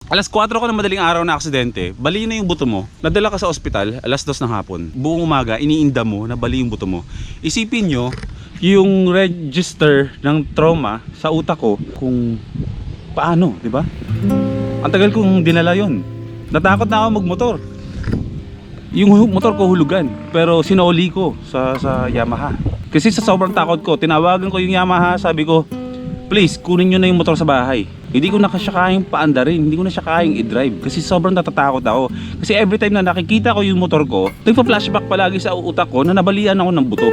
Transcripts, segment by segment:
Alas 4 ka ng madaling araw na aksidente, bali na yung buto mo. Nadala ka sa ospital, alas 2 ng hapon. Buong umaga, iniinda mo na bali yung buto mo. Isipin nyo, yung register ng trauma sa utak ko kung paano, di ba? Ang tagal kong dinala yun. Natakot na ako magmotor. Yung motor ko hulugan, pero sinoli ko sa Yamaha. Kasi sa sobrang takot ko, tinawagan ko yung Yamaha, sabi ko, please, kunin nyo na yung motor sa bahay. Hindi ko na siya kayang paandarin, hindi ko na siya kayang i-drive kasi sobrang natatakot ako. Kasi every time na nakikita ko yung motor ko, nagpa-flashback palagi sa utak ko na nabalian ako ng buto.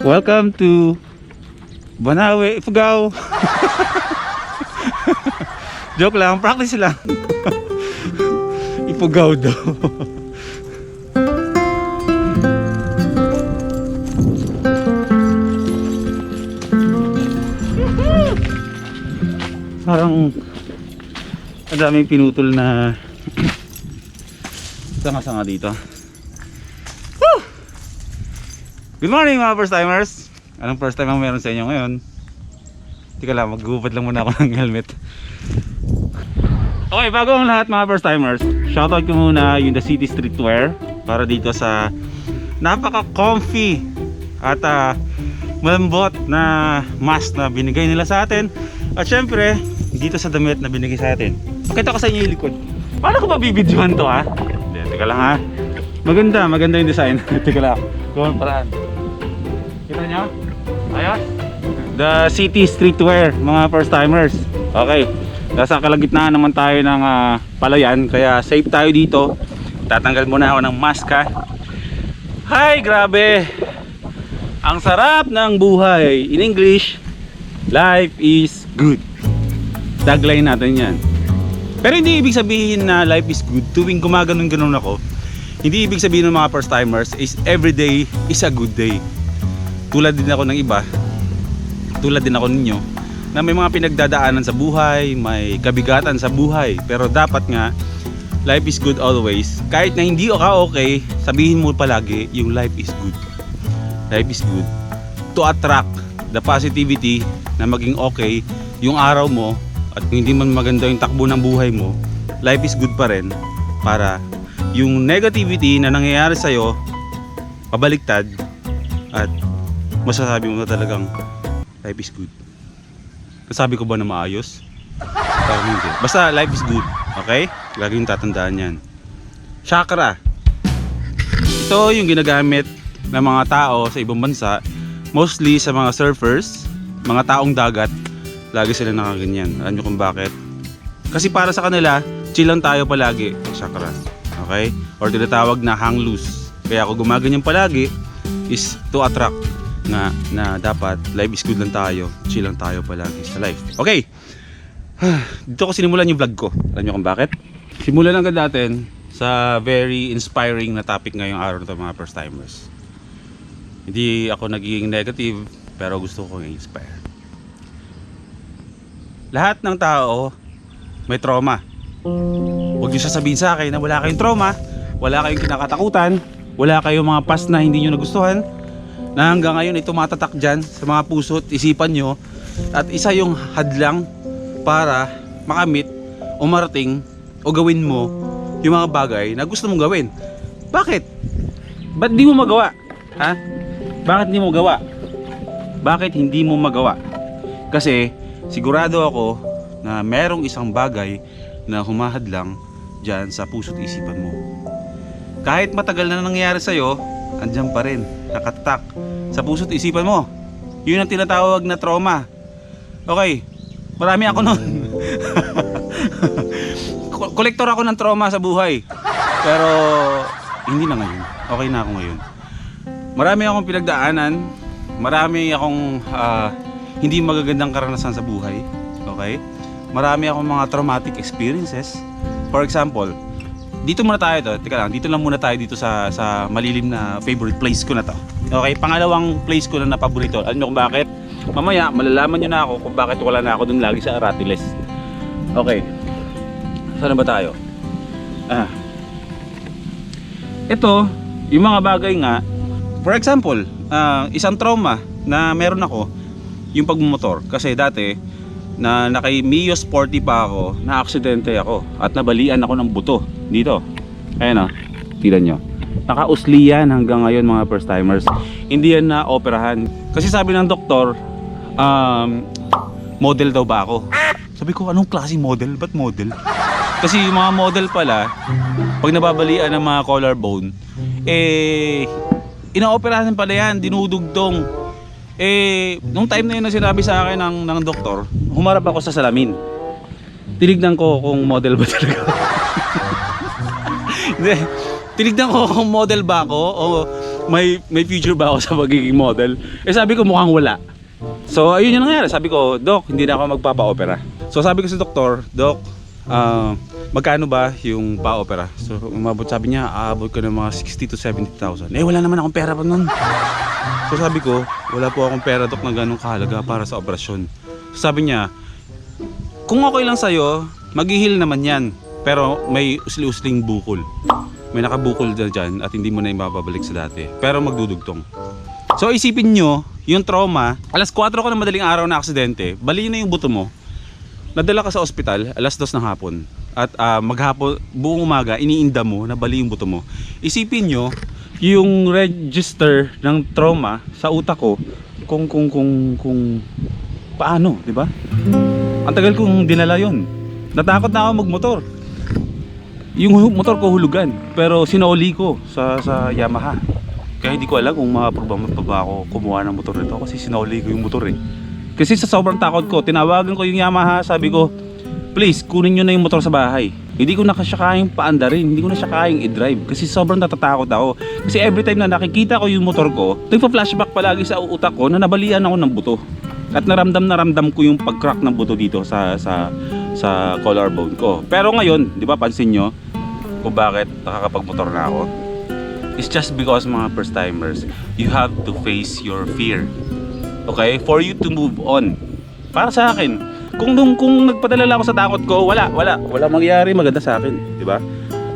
Welcome to Banawe, Ifugao. Joke lang, practice lang. Ifugao daw. Parang ang daming pinutol na sanga-sanga dito. Good morning mga first timers. Anong first time ang meron sa inyo ngayon? Tika lang, maggubad lang muna ako ng helmet. Okay, bago ang lahat mga first timers, shoutout ko muna yung The City Streetwear para dito sa napaka-comfy at malambot na mask na binigay nila sa atin. At syempre, dito sa damit na binigay sa atin. Pakita ko sa inyo yung likod. Paano ko mabibidyohan to ha? Hindi, tika lang ha. Maganda yung design. Tika lang, gawin paraan. Kita nyo? Ayos? The City Streetwear, mga first timers. Okay, nasa kalagitnaan naman tayo ng palayan, kaya safe tayo dito. Tatanggal muna ako ng mask ha. Hi, grabe! Ang sarap ng buhay. In English, life is good. Tagline natin yan. Pero hindi ibig sabihin na life is good tuwing gumaganon-ganon ako. Hindi ibig sabihin ng mga first timers is every day is a good day. Tulad din ako ng iba, tulad din ako ninyo, na may mga pinagdadaanan sa buhay, may kabigatan sa buhay. Pero dapat nga, life is good always. Kahit na hindi ka okay, sabihin mo palagi yung life is good. Life is good to attract the positivity na maging okay yung araw mo. At kung hindi man maganda yung takbo ng buhay mo, life is good pa rin para yung negativity na nangyayari sa'yo pabaliktad at masasabi mo na talagang life is good. Nasabi ko ba na maayos? Parang hindi. Basta life is good, okay? Lagi yung tatandaan yan. Chakra. Ito yung ginagamit ng mga tao sa ibang bansa, mostly sa mga surfers, mga taong dagat. Lagi sila nakaganyan. Alam nyo kung bakit? Kasi para sa kanila, chill lang tayo palagi. Chakra. Okay? Or tinatawag na hang loose. Kaya ako gumaganyan palagi is to attract na dapat life is good lang tayo, chill lang tayo palagi sa life. Okay, dito ko sinimulan yung vlog ko. Alam nyo kung bakit? Simulan agad natin sa very inspiring na topic ngayong araw na ito mga first timers. Hindi ako nagiging negative, pero gusto ko i-inspire. Lahat ng tao may trauma. Huwag nyo sasabihin sa akin na wala kayong trauma, wala kayong kinakatakutan, wala kayong mga past na hindi nyo nagustuhan, na hanggang ngayon ay tumatatak dyan sa mga puso at isipan nyo, at isa yung hadlang para makamit o marating o gawin mo yung mga bagay na gusto mong gawin. Bakit? Ba't di mo magawa? Ha? Bakit hindi mo magawa? Bakit hindi mo magawa? Kasi sigurado ako na merong isang bagay na humahadlang dyan sa puso at isipan mo. Kahit matagal na nangyayari sa'yo, andyan pa rin, nakatak sa puso't isipan mo. Yun ang tinatawag na trauma. Okay, marami ako nun. Kolektor ako ng trauma sa buhay. Pero hindi na ngayon. Okay na ako ngayon. Marami akong pinagdaanan. Marami akong hindi magagandang karanasan sa buhay. Okay? Marami akong mga traumatic experiences. For example, dito muna tayo to. Teka lang, dito lang muna tayo dito sa malilim na favorite place ko na to. Okay, pangalawang place ko na paborito. Alam niyo kung bakit? Mamaya malalaman niyo na ako kung bakit wala na ako dun lagi sa Aratiles. Okay. Saan ba tayo? Ito, yung mga bagay nga, for example, isang trauma na meron ako, yung pagmumotor. Kasi dati, na naka Mio Sporty pa ako, na-aksidente ako at nabalian ako ng buto dito. Ayan o, tignan nyo. Nakausli yan hanggang ngayon mga first timers. Hindi yan na operahan. Kasi sabi ng doktor, model daw ba ako? Sabi ko, anong klaseng model? Ba't model? Kasi yung mga model pala, pag nababalian ng mga collarbone, ina-operahan pala yan, dinudugtong. Nung time na yun na sinabi sa akin ng doktor, humarap ako sa salamin. Tinignan ko kung model ba talaga. Hindi. Tinignan ko kung model ba ako o may future ba ako sa magiging model. Sabi ko mukhang wala. So ayun yung nangyari. Sabi ko, Dok, hindi na ako magpapa-opera. So sabi ko sa doktor, Dok, magkano ba yung pa-opera? So umabot, sabi niya, aabot ko ng mga 60 to 70,000. Wala naman akong pera pa nun. So sabi ko, wala po akong pera, Dok, na ganong kahalaga para sa operasyon. So sabi niya, kung okay lang sa'yo, mag-heal naman yan. Pero may usli-usling bukol. May nakabukol dyan at hindi mo na ibabalik sa dati. Pero magdudugtong. So isipin nyo, yung trauma, alas 4 ko na madaling araw na aksidente, bali na yung buto mo. Nadala ka sa ospital, alas 2 ng hapon. At maghapon, buong umaga, iniinda mo na bali yung buto mo. Isipin nyo, yung register ng trauma sa utak ko, kung paano, di ba? Ang tagal kong dinala yon. Natakot na ako magmotor. Yung motor ko hulugan, pero sinoli ko sa Yamaha. Kaya hindi ko alam kung ma-approve pa ba ako kumuha ng motor nito kasi sinoli ko yung motor eh. Kasi sa sobrang takot ko, tinawagan ko yung Yamaha, sabi ko, please, kunin nyo na yung motor sa bahay. Hindi ko na siya kayang paandarin, hindi ko na siya kayang i-drive kasi sobrang natatakot ako. Kasi every time na nakikita ko yung motor ko, nagpa-flashback palagi sa utak ko na nabalian ako ng buto. At naramdam ko yung pag-crack ng buto dito sa collarbone ko. Pero ngayon, di ba pansin nyo kung bakit nakakapagmotor na ako? It's just because mga first timers, you have to face your fear. Okay? For you to move on. Para sa akin, kung nagpadala lang ako sa takot ko, wala mangyayari maganda sa akin, di ba?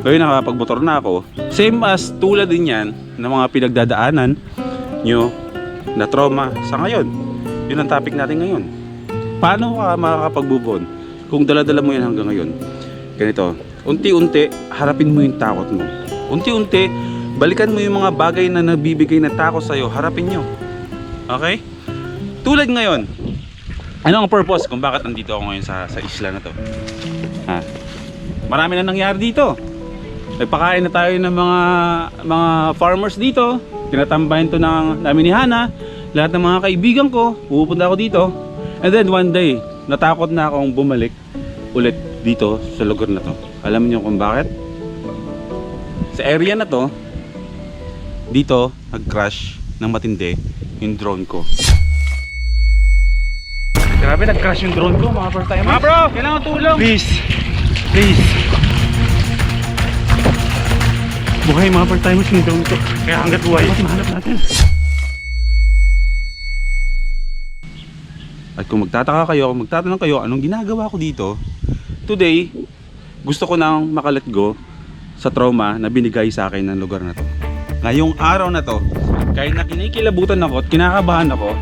Ngayon nakakapagmotor na ako. Same as tulad din yan ng mga pinagdadaanan nyo na trauma sa ngayon. Yun ang topic natin ngayon. Paano ka makakapag-move on kung dala-dala mo yan hanggang ngayon? Ganito, unti-unti harapin mo yung takot mo. Unti-unti balikan mo yung mga bagay na nagbibigay na takot sa'yo, harapin nyo. Okay? Tulad ngayon, ano ang purpose kung bakit nandito ako ngayon sa isla na to? Marami na nangyari dito. Nagpakain na tayo ng mga farmers dito. Tinatambayan to namin ni Hana. Lahat ng mga kaibigan ko, pupunta ako dito. And then one day, natakot na akong bumalik ulit dito sa lugar na to. Alam niyo kung bakit? Sa area na to, dito nag-crash ng matindi yung drone ko. Grabe, nag-crash yung drone ko mga first time. Bro, kailangan tulong. Please. Buhay mga first timers yung drone ko. Kaya hanggat buhay, mahanap natin. At kung magtatanong kayo, anong ginagawa ko dito? Today, gusto ko nang makalet go sa trauma na binigay sa akin ng lugar na to. Ngayong araw na to, kahit na kinikilabutan ako at kinakabahan ako,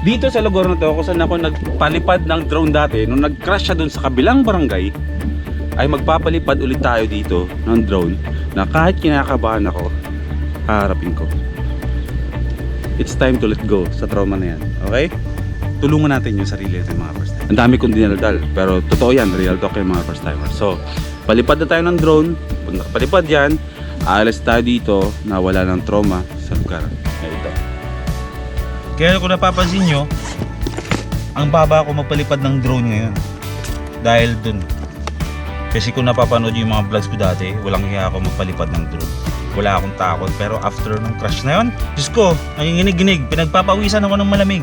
dito sa lugar na to, kung saan ako nagpalipad ng drone dati, nung nag-crash siya dun sa kabilang barangay, ay magpapalipad ulit tayo dito ng drone na kahit kinakabahan ako, haharapin ko. It's time to let go sa trauma na yan, okay? Tulungan natin yung sarili natin mga first time. Ang dami kong dinaldal, pero totoo yan, real talk yung mga first timers. So, palipad na tayo ng drone. Pag nakapalipad yan, aalis tayo dito na wala ng trauma sa lugar na ito. Kaya kung napapansin nyo, ang baba ko magpalipad ng drone ngayon. Dahil dun. Kasi kung napapanood yung mga vlogs ko dati, walang hiya ako magpalipad ng drone. Wala akong takot, pero after nung crash na yun, Diyos ko, nanginginig-ginig, pinagpapawisan ako ng malamig.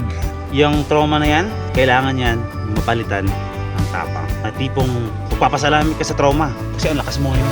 Yung trauma na yan, kailangan yan mapalitan ng tapang. At tipong magpapasalamat ka sa trauma kasi ang lakas mo ngayon.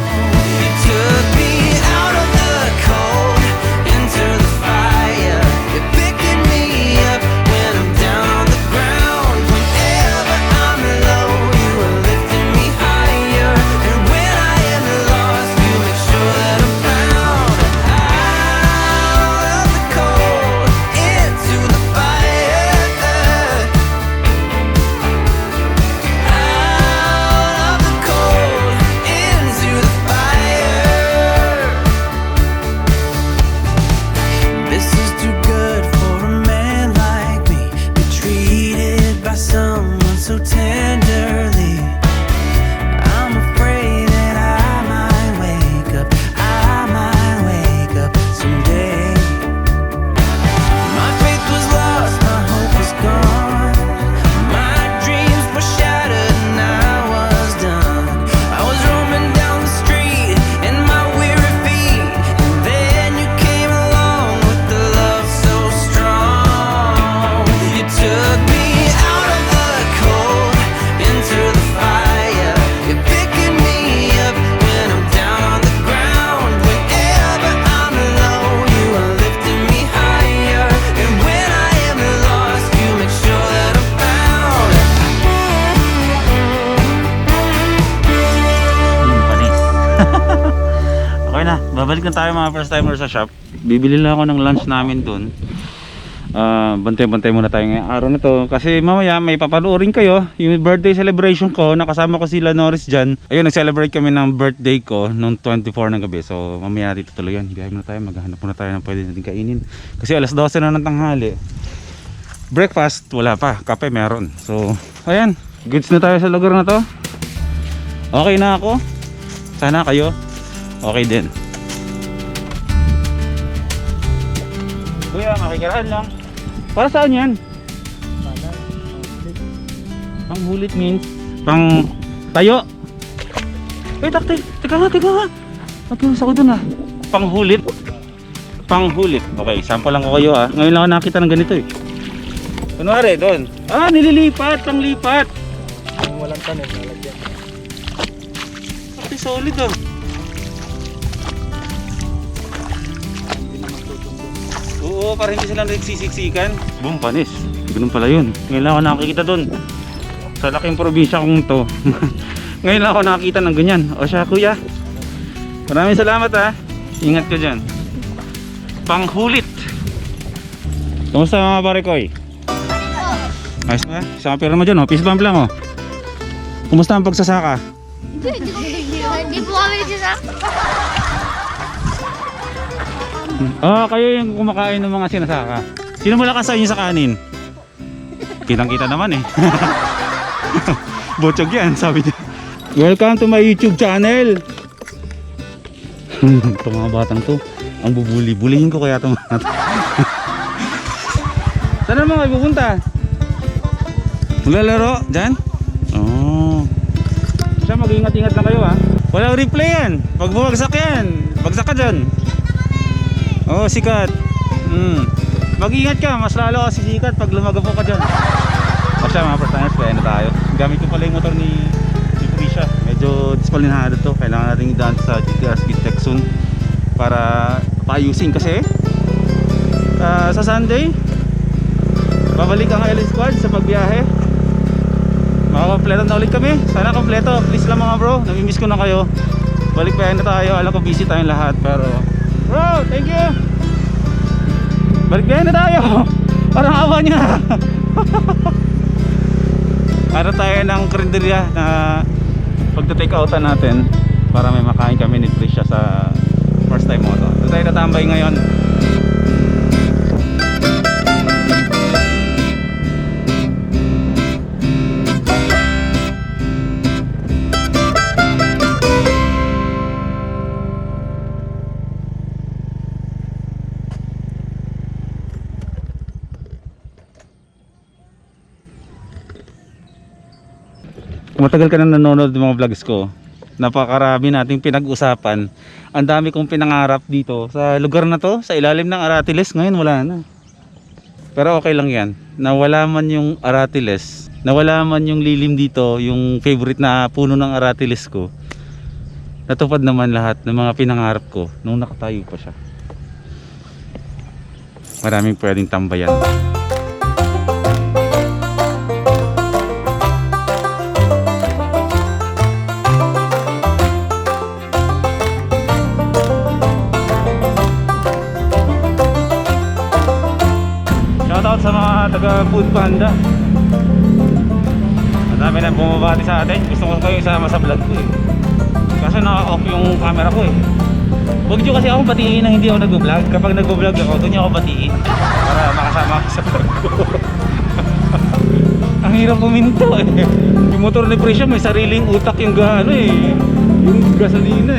Okay na, babalik na tayo mga first timer sa shop. Bibili lang ako ng lunch namin dun. Bantay-bantay muna tayo ngayong araw na to. Kasi mamaya may papanoorin kayo. Yung birthday celebration ko, nakasama ko sila Norris dyan. Ayun, nag-celebrate kami ng birthday ko nung 24 ng gabi. So mamaya dito tuloy yan. Biyahe muna tayo, maghahanap muna tayo ng pwede natin kainin. Kasi alas 12 na ng tanghali. Breakfast, wala pa. Kape meron. So, ayan, goods na tayo sa lugar na to. Okay na ako. Sana kayo okay din. Kuya, makikiraan lang. Para saan yan? Pang hulit means pang tayo. Takti, teka nga. Magkiwas ako dun Pang hulit. Pang hulit. Okay, sample lang ko kayo Ngayon lang ako nakita ng ganito Kunwari, doon. Nililipat, pang lipat. Walang tanim, nalagyan. Takti solid Oo, para hindi sila nagsisiksikan. Boom, panis. Ganun pala yun. Ngayon lang ako nakakita doon. Sa laking probinsya kong to. Ngayon lang ako nakakita ng ganyan. O siya kuya, maraming salamat Ingat ka dyan. Panghulit. Kamusta mga pare koy? Ayos ba? Isang pera mo dyan Peace bump lang Kumusta ang pagsasaka? Hindi po kami sasama. Kayo yung kumakain ng mga sinasaka. Sino malakas sa inyo sa kanin? Kitang-kita naman Botsog yan, sabi niya. Welcome to my YouTube channel. Itong mga batang to, ang bubuli-bulihin ko kaya itong mga to. Saan naman kayo pupunta? Maglalaro? Diyan? Siya, mag-ingat-ingat na kayo Walang replay yan. Pag bumagsak yan, bagsak ka dyan. Sikat. Mag-ingat ka, mas lalo kasi sikat pag lumagapo ka dyan. Siya, mga first timers, kaya na tayo. Gamit ko pala yung motor ni Krisha. Medyo dispalinado to. Kailangan natin idaan sa GTR Speed Tech soon para paayusin kasi sa Sunday babalik ang LA Squad sa pagbiyahe. Makakompleto na ulit kami. Sana kompleto. Please lang mga bro, namimiss ko na kayo. Balik pa na tayo. Alam ko busy tayong lahat, pero bro, thank you. Balik na tayo. Parang awa niya. Para tayo ng karinderya na pagta-take outan natin para may makain kami ni Trisha sa first time mo to. Ito tayo natambay ngayon. Kung matagal ka na nanonood ng mga vlogs ko, napakarami nating pinag-usapan. Ang dami kong pinangarap dito sa lugar na to, sa ilalim ng Aratiles. Ngayon wala na. Pero okay lang yan. Nawala man yung Aratiles, nawala man yung lilim dito, yung favorite na puno ng Aratiles ko. Natupad naman lahat ng mga pinangarap ko nung nakatayo pa siya. Maraming pwedeng tambayan. Shoutout sa mga taga Food Panda. Ang dami na bumabati sa atin. Gusto ko kayo isama sa vlog ko Kaso naka-off yung camera ko Huwag nyo kasi akong batiin na hindi ako nag-vlog. Kapag nag-vlog ako, doon nyo ako batiin para makasama ako sa vlog ko. Ang hirap kuminto Yung motor ni Prisha may sariling utak yung yung gasolina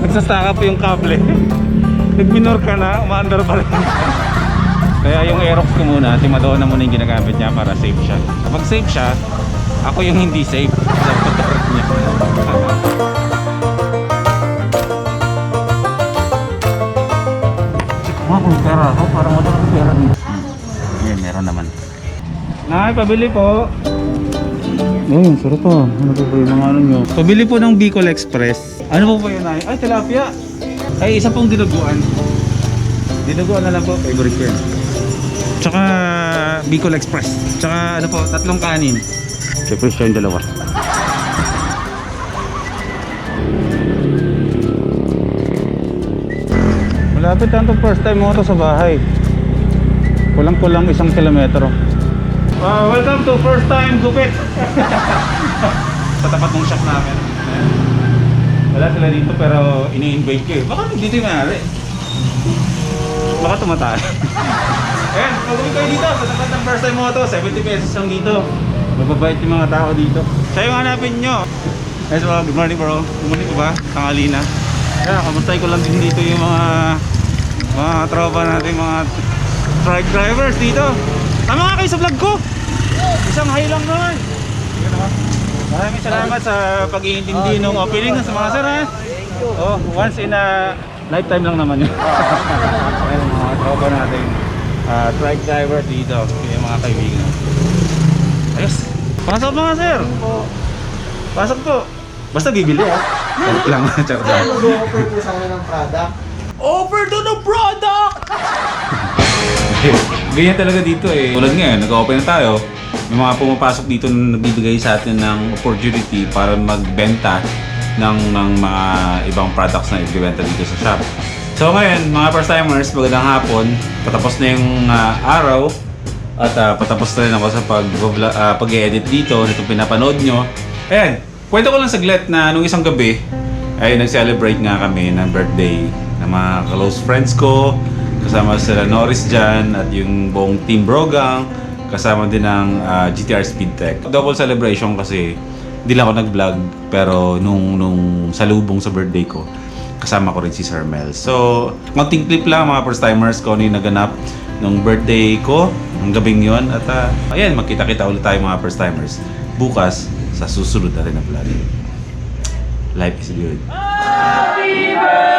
Nagsastaka pa yung kable. Nag-minor ka na, umaandar pa rin. Kaya yung Aerox ko muna, si Madonna muna yung ginagamit niya para safe siya. Kapag safe siya, ako yung hindi safe sa motor niya. Kung pera ako, para motor ako pera dito. Yan, meron naman. Nay, pabili po. Sarap po. Ano po yung mga nyo? Pabili po ng Bicol Express. Ano po yun, Nay? Ay, tilapia. Ay, isa pong dinuguan. Dinuguan na lang po, favorite ko yan. Tsaka Bicol Express. Tsaka 3 kanin. Siyempre siya yung 2. Malapit lang itong first time mo ito sa bahay. Kulang-kulang 1 kilometro. Welcome to first time gupit. Sa tapat ng shop namin. Ayan. Wala sila dito pero ini-invite ko eh. Baka dito yung nangyari. Baka tumatay. Ayan, pag-uwi kayo dito sa tapat ng first time mo ito, 70 pesos lang dito. Mababait yung mga tao dito. Siya yung hanapin nyo. Yes, well, good morning bro. Good morning ko ba? Tanghali na. Kaya, kamustay ko lang din dito yung mga tropa natin, mga truck drivers dito. Tama nga kayo sa vlog ko. Isang hi lang naman. Maraming salamat sa pag-iintindi ng opening sa mga sir ha. Oh, once in a lifetime lang naman yun. Ayan, mga tropa natin. Truck driver dito. Yung mga kaibigan. Ayos. Pasok mga sir. Pasok po. Basta bibili ha. Charot lang. Charot lang. Mag-offer po sa akin ng product. Offer to the product! Ganyan talaga dito eh. Tulad ngayon, nag-open na tayo. May mga pumapasok dito na nagbibigay sa atin ng opportunity para magbenta ng mga ibang products na ibibenta dito sa shop. So ngayon, mga first timers, magandang hapon. Patapos na yung araw at patapos na rin ako sa pag-edit dito nitong pinapanood nyo. Ayan, kwento ko lang saglit na nung isang gabi ay nag-celebrate nga kami ng birthday ng mga close friends ko. Kasama sila Norris dyan at yung buong Team Brogang. Kasama din ng GTR Speedtech. Double celebration kasi hindi lang ako nag-vlog pero nung salubong sa birthday ko, kasama ko rin si Sir Mel. So, konting clip lang mga first timers ko ano yung naganap nung birthday ko, ng gabing yon. At ayan, magkita-kita ulit tayo mga first timers bukas sa susunod na rin na vlog. Life is good. Happy birthday!